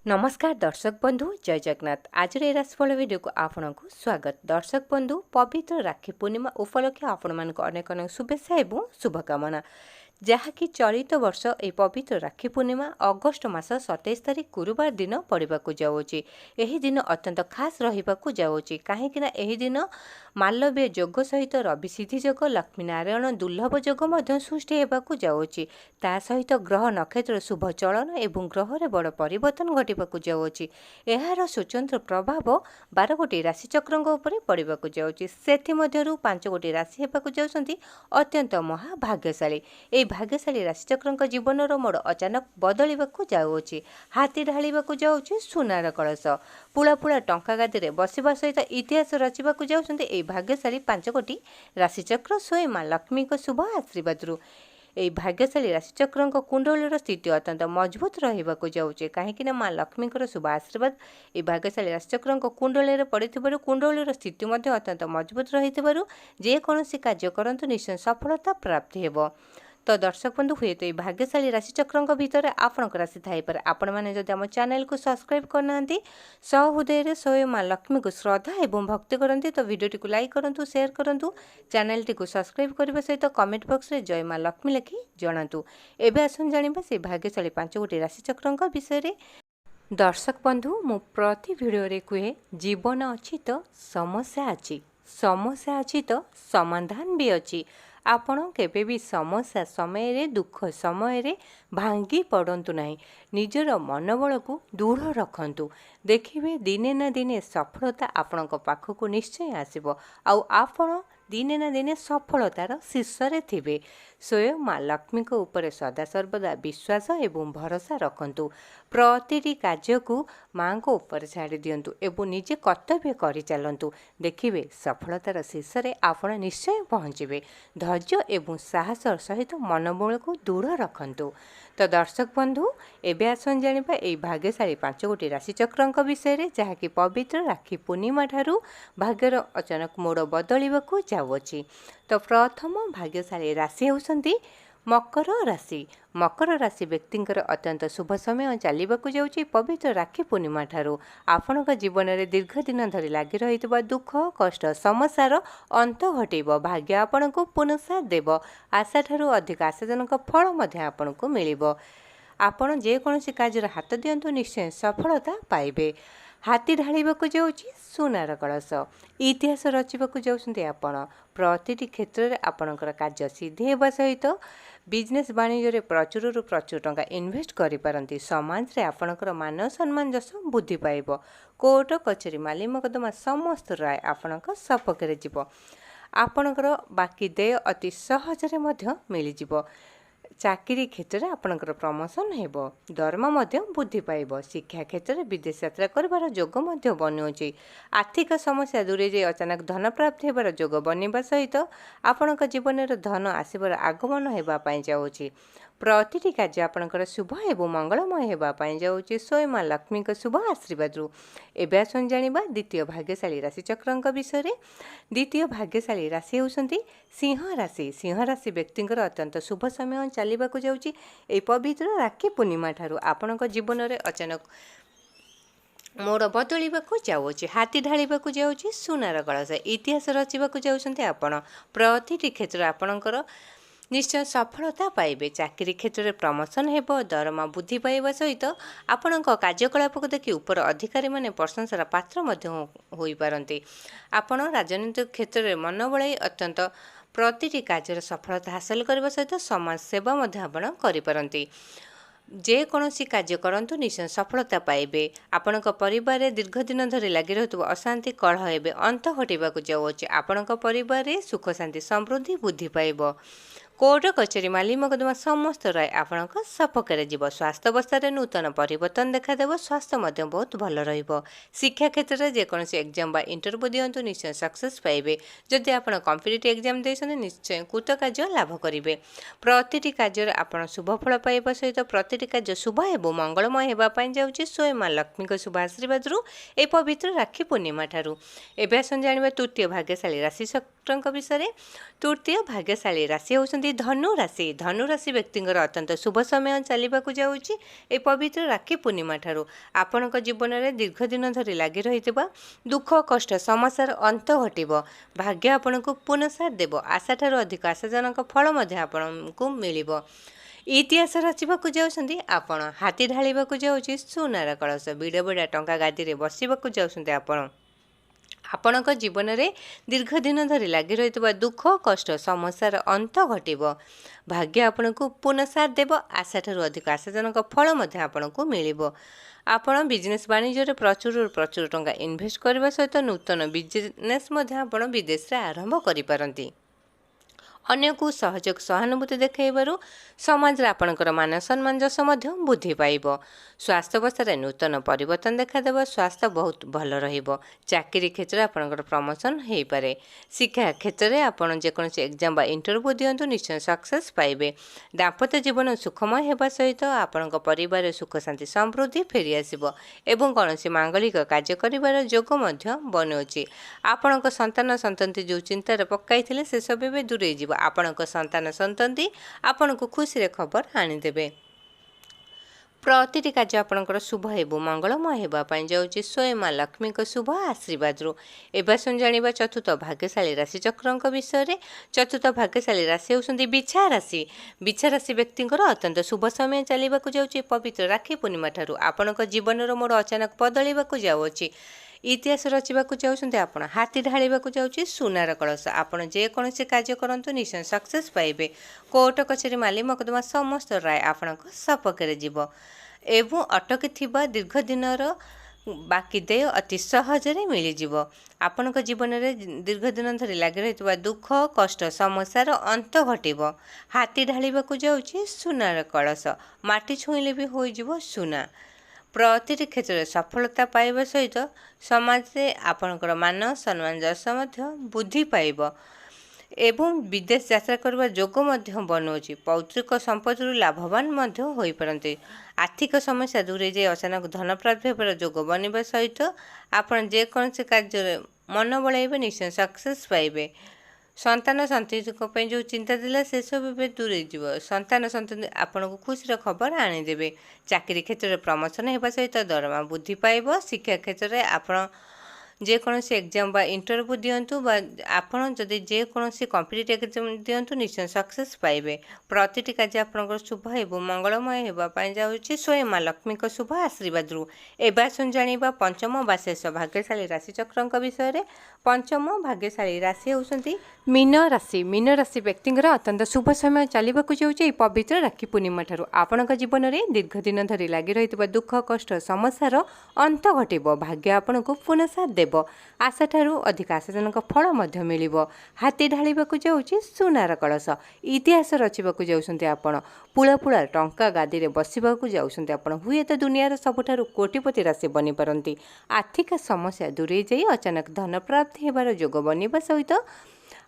नमस्कार दर्शक बंधु जय जगन्नाथ। आज राशिफल वीडियो को आपण को स्वागत। दर्शक बंधु पवित्र राखी पूर्णिमा उपलक्षे आपण मानक अनेक अनेक शुभेच्छा एवं शुभकामना। जहाँकि चलित वर्ष ए पवित्र राखी पूर्णिमा अगस्ट मास 27 तारिख गुरुवार दिन पड़ाक जाऊँगी। यही दिन अत्यंत खास रही जाऊँगी कहीं यही दिन मालव्य जोग सहित रवि सिद्धि जोग लक्ष्मी नारायण दुर्लभ जोग सृष्टि होगा जाऊँगी। ता सहित ग्रह नक्षत्र शुभ चलन एवं ग्रह रे बड़ परिवर्तन घटवाक जाऊँगी। यार स्वतंत्र प्रभाव 12 गोटी राशिचक्र पड़ाक जाऊँगी। से 5 गोटी राशि होगा जाऊँगी अत्यंत महाभाग्यशाली। ए भाग्यशाली राशिचक्र जीवन मोड़ अचानक बदलवाक जाऊँगी। हाथी ढाळा जाऊँगी सुनार कलश। पुला पुला टंका गादी में बसवा सहित इतिहास रचवाक जाऊँगी। भाग्यशाली 5 गोटी राशिचक्र स्वयं माँ लक्ष्मी शुभ आशीर्वाद यह भाग्यशाली राशिचक्र कुंडलीर स्थिति अत्यंत मजबूत रहा जाऊँगी कहीं माँ लक्ष्मी शुभ आशीर्वाद यह भाग्यशाली राशिचक्र कुंडली पड़े कुंडलीर स्थिति अत्यंत मजबूत रही जेकोसी कार्य करंतु निश्चय सफलता प्राप्ति हो। तो दर्शक बंधु हुए तो ये भाग्यशाली राशिचक्र भितर आपण राशि थाईपर आपण मैंने जब आम चैनल को सब्सक्राइब करना सहृदय स्वयं माँ लक्ष्मी को श्रद्धा एवं भक्ति करती तो वीडियोटी को लाइक करूँ शेयर करूँ चैनल टी को सब्सक्राइब करने सहित कमेंट बॉक्स में जय माँ लक्ष्मी लिखि जनातु। एवं आसन जाना से भाग्यशाली 5 गोटी राशिचक्र विषय। दर्शक बंधु मु प्रति वीडियो कहे जीवन अच्छी तो समस्या अच्छी, समस्या अच्छी तो समाधान भी अच्छी। आपण केबे भी समस्या समय रे दुख समय रे भांगी पड़तु नहीं। निजर मनोबल को दृढ़ रखंतु। देखिए दिने ना दिने सफलता आपण पाखक निश्चय आसब। आपण दिने ना दिने सफलतार शीर्ष रे थिबे। स्वयं माँ लक्ष्मी को ऊपर सदा सर्वदा विश्वास एवं भरोसा रखंतु। प्रतिटी कार्य को माँ को ऊपर छाड़ी दियंतु एवं निजे कर्तव्य करि चलंतु। देखिए सफलतार शीर्ष रे आपण निश्चय पहुँचे। धैर्य एवं साहस सहित मनोबल को दृढ़ रखंतु। तो दर्शक बंधु एवं आसन जानिबा एई भाग्यशाली 5 गोटी राशिचक्र विषय जहाँकि पवित्र राखी पूर्णिमा ठारू भाग्यर अचानक मोड़ बदलवाक जाऊँगी। तो प्रथम भाग्यशाली राशि होउछंती मकर राशि। मकर राशि व्यक्तिंकर अत्यंत शुभ समय चलवाक जाऊँगी। पवित्र राखी पूर्णिमा ठारू आपण जीवन में दीर्घ दिन धरी लगी रही दुख कष्ट समस्यार अंत घटेब। भाग्य आपण को पुनः साथ देव। आशा ठारू अधिक आशाजनक फल आपण को मिलिब। आपण जेकोसी कार्य हाथ दियंतु निश्चय सफलता पाइबे। हाथी ढाळा जाऊँगी सुनार कलश। इतिहास रचवाक जाऊँगी आपण प्रतिटी क्षेत्र में आपणकर कार्य सिद्धि होगा सहित बिजनेस वाणिज्य प्रचुर प्रचुर टंका इन्वेस्ट करिपारंती। समाज रे आपणकर मान सम्मान जस बुद्धि पाइब। कोर्ट कचेरी माली मकदमा समस्त राय आपणक सपक्षरे जीव। आपणकर बाकी देय अति सहजरे मध्य मिलिजिव। चाकरी क्षेत्र में आपणकर प्रमोशन हेब। दरमा वृद्धि पाइब। शिक्षा क्षेत्र में विदेश यात्रा कर जोग बनुची। आर्थिक समस्या दूरे जाए अचानक धन प्राप्ति होबार जोग बनवा सहित आपण जीवन धन आसबार आगमन होगापाई जाऊँगी। प्रतिटी कार्य आपणकर शुभ एवं मंगलमय होगापाई जाऊँगी स्वयं माँ लक्ष्मी शुभ आशीर्वाद। एवं आसन जानिबा द्वितीय भाग्यशाली राशिचक्र विषय। द्वितीय भाग्यशाली राशि होउछंती सिंह राशि। सिंह राशि व्यक्तिंकर अत्यंत शुभ समय चलवाक जाऊँगी। ए पवित्र राखी पूर्णिमा ठारू आपणक जीवन में अचानक मोड़ बदलवाक जाऊँगी। हाथी ढाळा जाऊँगी सुनार कलश। इतिहास रचवाक जाऊँगी आपण प्रतिटी क्षेत्र आपणकर निश्चय सफलता पाइबे। चाकरी क्षेत्र में प्रमोशन हेब। दरमा वृद्धि पाइबा सहित आपण कार्यकलाप को देखि ऊपर अधिकारी माने प्रशंसार पात्र होई पारंती। आपण राजनीतिक क्षेत्र में मन बड़ाई अत्यंत प्रतिटी कार्य सफलता हासिल करने सहित समाज सेवा आपण करिपारंती। जेकोसी कार्य करंतु निश्चय सफलता पाइबे। आपण परिवार में दीर्घ दिन धरी लगी रही अशांति कलह एवं अंत घटवाक जाऊँगी। आपण परिवार में सुख शांति समृद्धि वृद्धि पाइब। कोर्ट कचेरी माली मकदमा समस्त राय आपण सपक्षरे जीव। स्वास्थ्य अवस्था नूतन परिवर्तन देखादेव। स्वास्थ्य बहुत भल रहिबो। शिक्षा क्षेत्र में जेकोसी एग्जाम बा इंटरव्यू दियंतु निश्चय सक्सेस पाइबे। जदि आपण कॉम्पिटिटिव एग्जाम देइछन निश्चय कृतकार्य लाभ करिवे। प्रतिटी कार्य आपण शुभ फल पाइबा सहित प्रतिटी कार्य शुभ एवं मंगलमय होगापाई जाऊँगी स्वयं माँ लक्ष्मी शुभ आशीर्वाद ए पवित्र राखी पूर्णिमा ठारू। एवं आसन जानिबा तृतीय भाग्यशाली राशिचक्रଙ୍କ विषय। तृतीय भाग्यशाली राशि होउछन्ती धनु राशि। धनु राशि व्यक्तिंकर अत्यंत शुभ समय चलिबाकु जाउछि। ए पवित्र राखी पूर्णिमा ठारू आपणक जीवन में दीर्घ दिन धरी लगी रहितबा दुख कष्ट समस्यार अंत घटिबो। भाग्य आपणको पुनसार देव। आशा ठारू अधिक आशाजनक फल मध्य आपणको मिलिबो। इतिहास रचिबाकु जाउछन्ती आपण। हाथी ढालिबाकु जाउछि सुनार कलश। बिड़ा बिड़ा टंका गादी रे बसिबाकु जाउछन्ती आपण। आपणक जीवन में दीर्घ दिन धरी लगी रहितबा दुख कष्ट समस्यार अंत घटिबो। भाग्य आपणको पुनसार देव। आशा ठारू अधिक आशाजनक फल मध्य आपणको मिलिबो। आपण बिजनेस वाणिज्य प्रचुर टंका इन्वेस्ट करने सहित नूतन बिजनेस आपण विदेश रे आरंभ करिपारंती। अन्य को सहयोग सहानुभूति देखाइबारु समाज रे आपणकर मान सम्मान जस मध्य बुद्धि पाइबो। स्वास्थ्य अवस्था नूतन परिवर्तन देखादेव। स्वास्थ्य बहुत भल रहिबो। चाकरी क्षेत्र आपणकर प्रमोशन हो पारे। शिक्षा क्षेत्र में आपन जेकोसी एग्जाम बा इंटरव्यू दियंतु निश्चय सक्सेस पाइबे। दाम्पत्य जीवन सुखमय होगा सहित आपण परिवार सुख शांति समृद्धि फेरी आसिबो एवं कौनसी मांगलिक कार्य करिवार जोग मध्य बनउछि। आपणक संतान संतति जो चिंतार पकाइथिले से सब भी दूरे जीव। आपणक संतान संतति आपणको खुशी रे खबर आनिदेबे। प्रतिटी कार्य आपणकर शुभ हेबो मंगलमय हेबा पई जाउछि स्वयं मां लक्ष्मी को शुभ आशीर्वाद रु। एबा सुन जानिबा चतुर्थ भाग्यशाली राशि चक्रଙ୍କ विषय। चतुर्थ भाग्यशाली राशि होउछन्ती बिछा राशि। बिछा राशि व्यक्तिंकर अत्यंत शुभ समय चलिबाकु जाउछि पवित्र राखी पूर्णिमा ठारू आपणक जीवनर मोड़ अचानक बदलिबाकु जाउछि। इतिहास रचिबाकु जाउछन्ती आपण। हाथी ढालिबाकु जाउछि सुनार कलश। आपण जे कोनोसी कार्य करंतु निश्चय सक्सेस पाइबे। कोर्ट कचेरी माली मकदमा समस्त राय आपणक सपक्षरे जीव एवं अटकी थिबा दीर्घ दिनर बाकी देय अति सहजरे मिलिजिव। आपणक जीवन में दीर्घ दिन धरी लगी रहितबा दुख कष्ट समस्यार अंत घटिबो। हाथी ढालिबाकु जाउछि सुनार कलश। माटी छुईले भी होइजिवो सुना। प्रतिटी क्षेत्र में सफलता पाइबा सहित समाज से आपणकर मान सम्मान जस बुद्धि पाइब एवं विदेश यात्रा करबा जोग बनउछि। पौत्रिक संपत्ति लाभवान होई पारंती। आर्थिक समस्या दूरे जाए अचानक धन प्राप्ति होबार जोग बनवा सहित आपण जेकोसी कार्य मन बलाइबे निश्चय सक्सेस पाइबे। संतान संतति जो चिंता थिला से सब दूरे जीव। संतान संतति आपन को खुशी खबर आनिदेबे। चाकरी क्षेत्र में प्रमोशन होगा सहित दरमा बुद्धि पाइब। शिक्षा क्षेत्र में आपण जेकोसी एग्जाम बा इंटरव्यू दियंतु बा आपण जदि जेकोसी कॉम्पिटिटिव एग्जाम दियंतु निश्चय सक्सेस पाइबे। प्रतिटी कार्य आपनकर शुभ एवं मंगलमय होगा पाई जाउछि स्वयं मां लक्ष्मी को शुभ आशीर्वाद रु। एबा सुन जानिबा पंचम बा शेष भाग्यशाली राशि चक्रଙ୍କ विषय। पंचम भाग्यशाली राशि होउछन्ती मीन राशि। मीन राशि व्यक्तिंकर अत्यंत शुभ समय चलिबाकु जाउछि पवित्र राखी पूर्णिमा ठारू आपणक जीवन में दीर्घ दिन धरी लगी रहितबा दुख कष्ट समस्यार अंत घटिबो। भाग्य आपणको पुनसार देव। आशा ठारू अधिक आशाजनक फल मध्य मिलिबो। हाथी ढालिबाकु जाउछि सुनार कलश। इतिहास रचिबाकु जाउछन्ती आपण। पुला पुला टंका गादी रे बसिबाकु जाउछन्ती आपण। हुए तो दुनियार सबठारू कोटिपति राशि बनि पारंती। आर्थिक समस्या दूरे जाई अचानक धन प्राप्ति हेबार जोग बनिबा सहित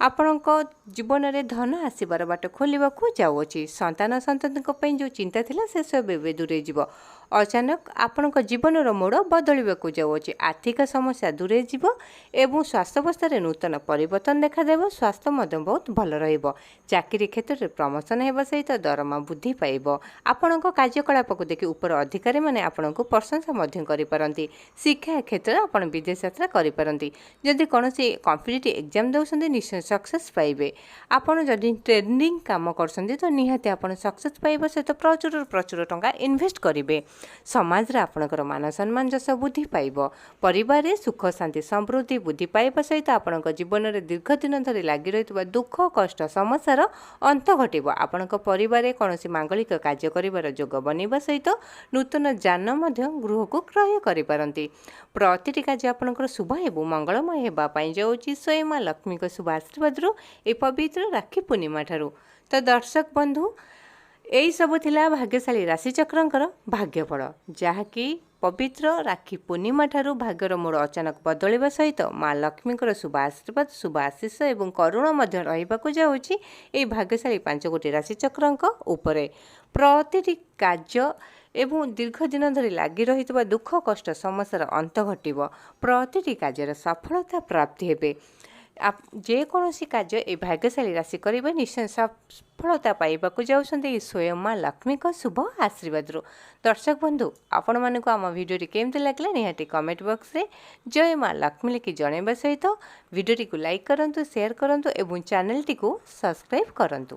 आपणक जीवन में धन आसबार बाट खोलिबाकु जाउछि। संतान संतति जो चिंता थिला से सब दूरे जीव। अचानक आपणक जीवनर मोड़ बदलिबाकु जाउछि। आर्थिक समस्या दूरे जीव एवं स्वास्थ्य अवस्था नूतन परिवर्तन देखादेव। स्वास्थ्य मध्य बहुत भल रहिबो। चाकरी क्षेत्र में प्रमोशन होगा सहित दरमा बुद्धि पाइब। आपणक कार्यकलाप को देखि ऊपर अधिकारी माने आपणको प्रशंसा मध्य करिपारंती। शिक्षा क्षेत्र में आपण विदेश यात्रा करिपारंती। जदि कोनोसी कॉम्पिटिटिव एग्जाम दउछन्ती निश्चय सक्सेस पाइबे। आपण जदि ट्रेडिंग काम करछन्ती तो निहाती आपण सक्सेस पाइबो सहित प्रचुर टंका इन्वेस्ट करिवे। समाज रे आपणकर मान सम्मान जस बुद्धि पाइब। परिवार रे सुख शांति समृद्धि बुद्धि पाइबा सहित आपणक जीवन में दीर्घ दिन धरी लगी रहितबा दुख कष्ट समस्यार अंत घटिबो। आपणक परिवार रे कोनोसी मांगलिक कार्य करिवार जोग बनिबा सहित नूतन जान मध्य गृह को क्रय करि पारंती। प्रतिटी कार्य आपणकर शुभ एवं मंगलमय हेबा पई जाउछि स्वयं मां लक्ष्मी को शुभ आशीर्वाद रु ए पवित्र राखी पूर्णिमा ठारू। तो दर्शक बंधु यही सब थिला भाग्यशाली राशि चक्रंकर भाग्यफल जहाँकि पवित्र राखी पूर्णिमा ठारू भाग्यर मोड़ अचानक बदलिबा सहित मां लक्ष्मीकर शुभ आशीर्वाद शुभ आशीष एवं करुण मध्य रहिबाकु जाउछि एई भाग्यशाली 5 गोटी राशि चक्रंक उपरे। प्रतिटी कार्य एवं दीर्घ दिन धरी लगी रहितबा दुख कष्ट समस्यार अंत घटिबो। प्रतिटी कार्यर सफलता प्राप्ति हेबे। ଯେକୌଣସି କାର୍ଯ୍ୟ ଏ ଭାଗ୍ୟଶାଳୀ ରାଶି କରିବେ ନିଶ୍ଚୟ ସଫଳତା ପାଇବାକୁ ଯାଉଛନ୍ତି ଏହି ସ୍ୱୟଂ ମା ଲକ୍ଷ୍ମୀଙ୍କ ଶୁଭ ଆଶୀର୍ବାଦରୁ। ଦର୍ଶକ ବନ୍ଧୁ, ଆପଣମାନଙ୍କୁ ଆମ ଭିଡ଼ିଓଟି କେମିତି ଲାଗିଲା ନିହାତି କମେଣ୍ଟ ବକ୍ସରେ ଜୟ ମା ଲକ୍ଷ୍ମୀ ଲେଖି ଜଣାଇବା ସହିତ ଭିଡ଼ିଓଟିକୁ ଲାଇକ୍ କରନ୍ତୁ, ସେୟାର କରନ୍ତୁ ଏବଂ ଚ୍ୟାନେଲଟିକୁ ସବସ୍କ୍ରାଇବ୍ କରନ୍ତୁ।